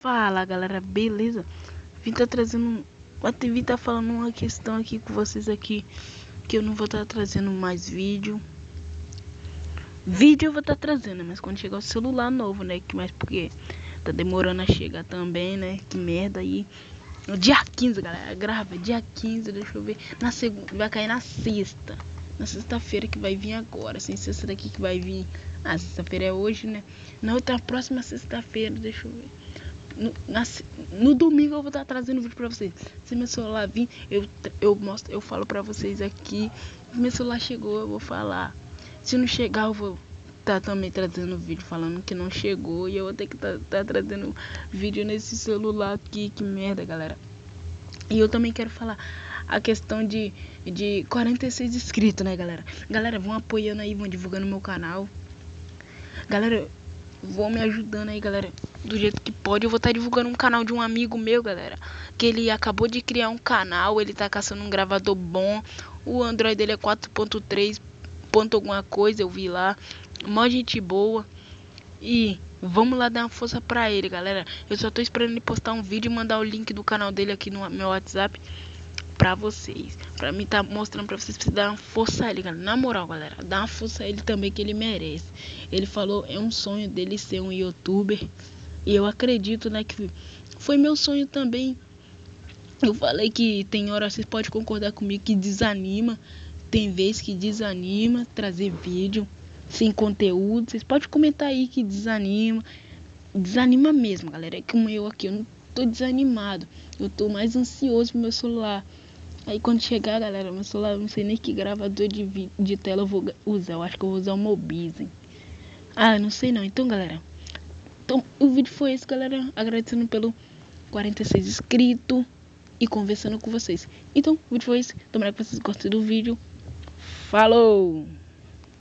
Fala galera, beleza? Vim tá trazendo. A TV tá falando uma questão aqui com vocês aqui. Que eu não vou estar trazendo mais vídeo. Vídeo eu vou estar trazendo, mas quando chegar o celular novo, né? Que mais porque tá demorando a chegar também, né? Que merda aí. No dia 15, galera, grava, dia 15, deixa eu ver. Na segunda, vai cair na sexta. Na sexta-feira que vai vir agora. Sem sexta daqui que vai vir. Ah, sexta-feira é hoje, né? Na outra próxima sexta-feira, deixa eu ver. No domingo eu vou estar trazendo vídeo pra vocês. Se meu celular vir, eu falo pra vocês aqui. Se meu celular chegou, eu vou falar. Se não chegar, eu vou estar também trazendo vídeo falando que não chegou. E eu vou ter que tá trazendo vídeo nesse celular aqui. Que merda, galera. E eu também quero falar a questão de 46 inscritos, né, galera? Galera, vão apoiando aí, vão divulgando meu canal. Galera, vão me ajudando aí, galera, do jeito que pode. Eu vou estar divulgando um canal de um amigo meu, galera, que ele acabou de criar um canal. Ele tá caçando um gravador bom. O Android dele é 4.3 ponto alguma coisa, eu vi lá. Mó gente boa. E vamos lá dar uma força pra ele, galera. Eu só tô esperando ele postar um vídeo e mandar o link do canal dele aqui no meu WhatsApp pra vocês. Pra mim tá mostrando pra vocês, dar uma força a ele, galera. Na moral, galera, dá uma força a ele também, que ele merece. Ele falou, é um sonho dele ser um youtuber. E eu acredito, né, que foi meu sonho também. Eu falei que tem hora, vocês podem concordar comigo, que desanima. Tem vez que desanima trazer vídeo sem conteúdo. Vocês podem comentar aí que desanima. Desanima mesmo, galera. É como eu aqui, eu não tô desanimado. Eu tô mais ansioso pro meu celular. Aí quando chegar, galera, meu celular, não sei nem que gravador de tela eu vou usar. Eu acho que eu vou usar o Mobizen. Ah, não sei não. Então, galera, então, o vídeo foi esse, galera. Agradecendo pelo 46 inscritos e conversando com vocês. Então, o vídeo foi esse. Tomara que vocês gostem do vídeo. Falou!